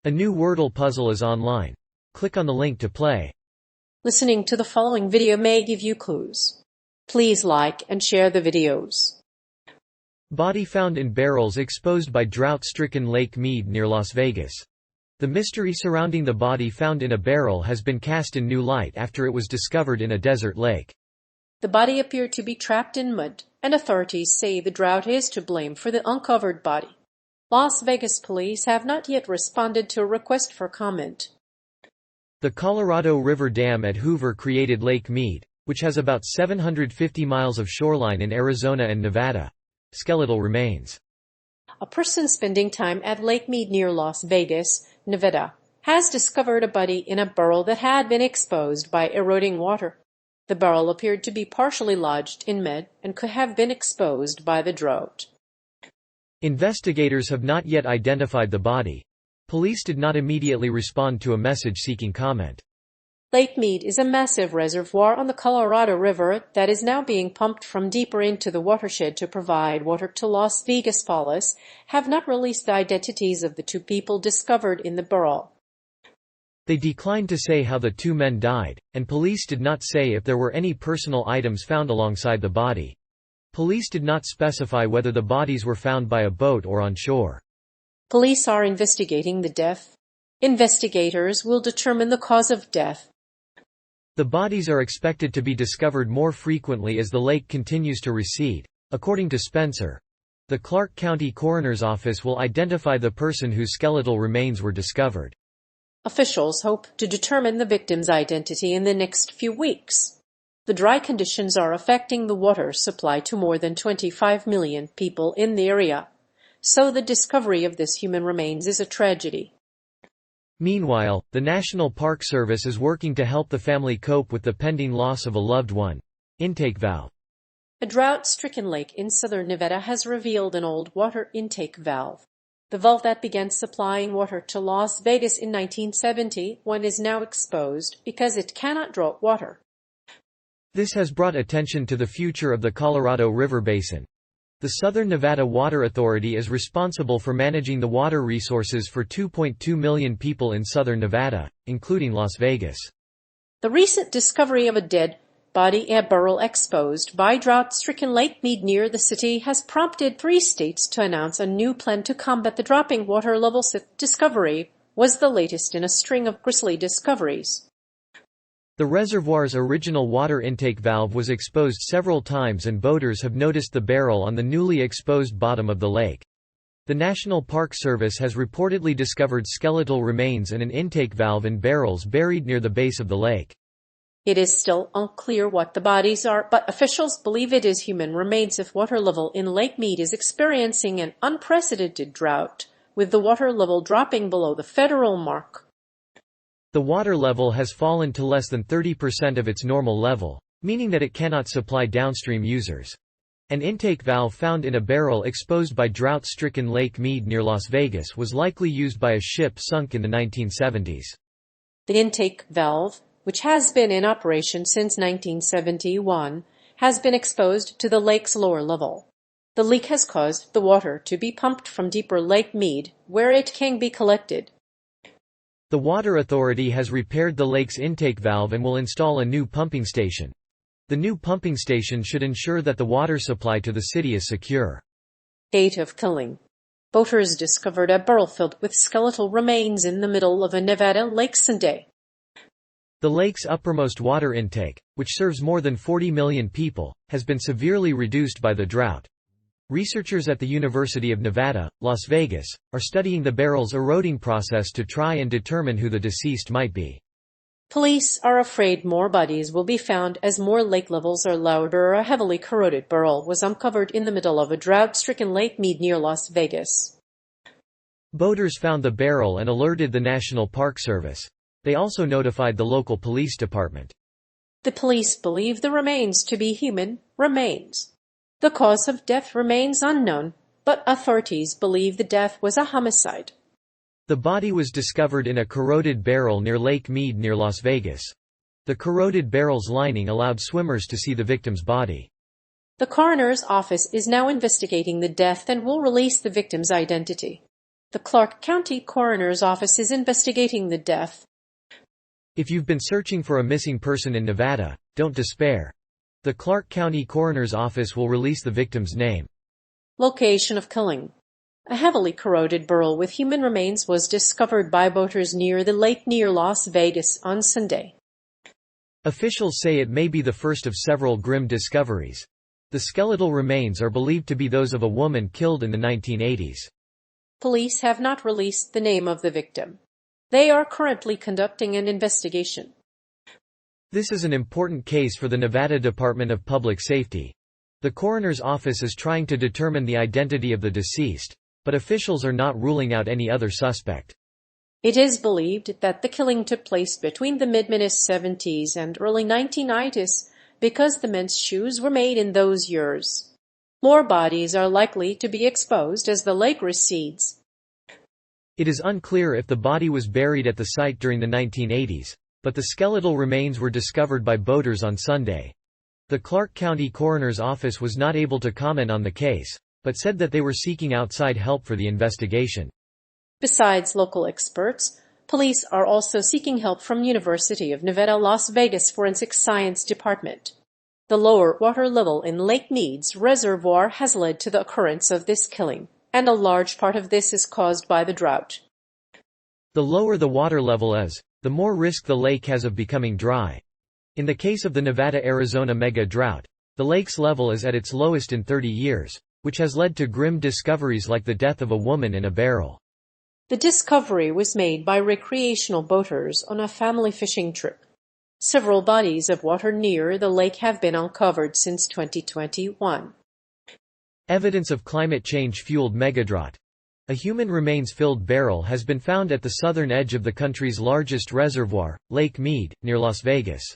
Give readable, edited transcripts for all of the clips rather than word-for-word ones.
A new Wordle puzzle is online. Click on the link to play. Listening to the following video may give you clues. Please like and share the videos. Body found in barrels exposed by drought-stricken Lake Mead near Las Vegas. The mystery surrounding the body found in a barrel has been cast in new light after it was discovered in a desert lake. The body appeared to be trapped in mud, and authorities say the drought is to blame for the uncovered body. Las Vegas police have not yet responded to a request for comment. The Colorado River Dam at Hoover created Lake Mead, which has about 750 miles of shoreline in Arizona and Nevada. Skeletal remains. A person spending time at Lake Mead near Las Vegas, Nevada, has discovered a body in a barrel that had been exposed by eroding water. The barrel appeared to be partially lodged in mud and could have been exposed by the drought. Investigators have not yet identified the body. Police did not immediately respond to a message seeking comment. Lake Mead is a massive reservoir on the Colorado River that is now being pumped from deeper into the watershed to provide water to Las Vegas. Police have not released the identities of the two people discovered in the barrel. They declined to say how the two men died, and police did not say if there were any personal items found alongside the body. Police did not specify whether the bodies were found by a boat or on shore. Police are investigating the death. Investigators will determine the cause of death. The bodies are expected to be discovered more frequently as the lake continues to recede. According to Spencer, the Clark County Coroner's Office will identify the person whose skeletal remains were discovered. Officials hope to determine the victim's identity in the next few weeks. The dry conditions are affecting the water supply to more than 25 million people in the area, so the discovery of this human remains is a tragedy. Meanwhile, the National Park Service is working to help the family cope with the pending loss of a loved one. Intake valve. A drought-stricken lake in southern Nevada has revealed an old water intake valve. The valve that began supplying water to Las Vegas in 1971 is now exposed because it cannot draw water. This has brought attention to the future of the Colorado River Basin. The Southern Nevada Water Authority is responsible for managing the water resources for 2.2 million people in southern Nevada, including Las Vegas. The recent discovery of a dead body in a barrel exposed by drought-stricken Lake Mead near the city has prompted 3 states to announce a new plan to combat the dropping water levels. The discovery was the latest in a string of grisly discoveries. The reservoir's original water intake valve was exposed several times, and boaters have noticed the barrel on the newly exposed bottom of the lake. The National Park Service has reportedly discovered skeletal remains and an intake valve in barrels buried near the base of the lake. It is still unclear what the bodies are, but officials believe it is human remains if water level in Lake Mead is experiencing an unprecedented drought, with the water level dropping below the federal mark. The water level has fallen to less than 30% of its normal level, meaning that it cannot supply downstream users. An intake valve found in a barrel exposed by drought-stricken Lake Mead near Las Vegas was likely used by a ship sunk in the 1970s. The intake valve, which has been in operation since 1971, has been exposed to the lake's lower level. The leak has caused the water to be pumped from deeper Lake Mead, where it can be collected. The Water Authority has repaired the lake's intake valve and will install a new pumping station. The new pumping station should ensure that the water supply to the city is secure. Date of killing. Boaters discovered a barrel filled with skeletal remains in the middle of a Nevada lake Sunday. The lake's uppermost water intake, which serves more than 40 million people, has been severely reduced by the drought. Researchers at the University of Nevada, Las Vegas, are studying the barrel's eroding process to try and determine who the deceased might be. Police are afraid more bodies will be found as more lake levels are lower. A heavily corroded barrel was uncovered in the middle of a drought-stricken Lake Mead near Las Vegas. Boaters found the barrel and alerted the National Park Service. They also notified the local police department. The police believe the remains to be human remains. The cause of death remains unknown, but authorities believe the death was a homicide. The body was discovered in a corroded barrel near Lake Mead near Las Vegas. The corroded barrel's lining allowed swimmers to see the victim's body. The coroner's office is now investigating the death and will release the victim's identity. The Clark County Coroner's Office is investigating the death. If you've been searching for a missing person in Nevada, don't despair. The Clark County Coroner's Office will release the victim's name. Location of killing. A heavily corroded barrel with human remains was discovered by boaters near the lake near Las Vegas on Sunday. Officials say it may be the first of several grim discoveries. The skeletal remains are believed to be those of a woman killed in the 1980s. Police have not released the name of the victim. They are currently conducting an investigation. This is an important case for the Nevada Department of Public Safety. The coroner's office is trying to determine the identity of the deceased, but officials are not ruling out any other suspect. It is believed that the killing took place between the mid-70s and early 1990s because the men's shoes were made in those years. More bodies are likely to be exposed as the lake recedes. It is unclear if the body was buried at the site during the 1980s, but the skeletal remains were discovered by boaters on Sunday. The Clark County Coroner's Office was not able to comment on the case, but said that they were seeking outside help for the investigation. Besides local experts, police are also seeking help from University of Nevada, Las Vegas Forensic Science Department. The lower water level in Lake Mead's reservoir has led to the occurrence of this killing, and a large part of this is caused by the drought. The lower the water level is, the more risk the lake has of becoming dry. In the case of the Nevada-Arizona mega drought, the lake's level is at its lowest in 30 years, which has led to grim discoveries like the death of a woman in a barrel. The discovery was made by recreational boaters on a family fishing trip. Several bodies of water near the lake have been uncovered since 2021. Evidence of climate change-fueled megadrought. A human remains-filled barrel has been found at the southern edge of the country's largest reservoir, Lake Mead, near Las Vegas.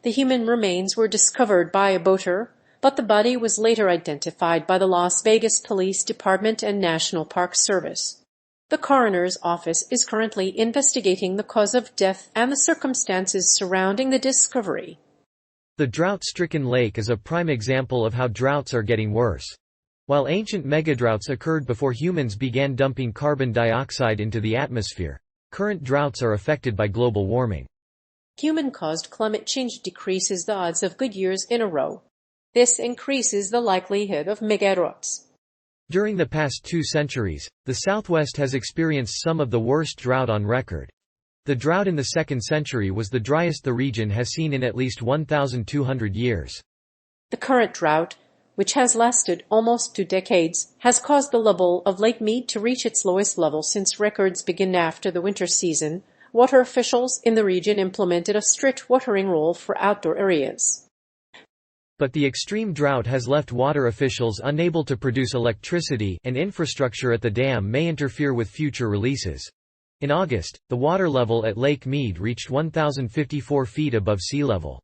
The human remains were discovered by a boater, but the body was later identified by the Las Vegas Police Department and National Park Service. The coroner's office is currently investigating the cause of death and the circumstances surrounding the discovery. The drought-stricken lake is a prime example of how droughts are getting worse. While ancient megadroughts occurred before humans began dumping carbon dioxide into the atmosphere, current droughts are affected by global warming. Human-caused climate change decreases the odds of good years in a row. This increases the likelihood of megadroughts. During the past 2 centuries, the Southwest has experienced some of the worst drought on record. The drought in the 2nd century was the driest the region has seen in at least 1,200 years. The current drought, which has lasted almost 2 decades, has caused the level of Lake Mead to reach its lowest level since records began after the winter season. Water officials in the region implemented a strict watering rule for outdoor areas. But the extreme drought has left water officials unable to produce electricity, and infrastructure at the dam may interfere with future releases. In August, the water level at Lake Mead reached 1,054 feet above sea level.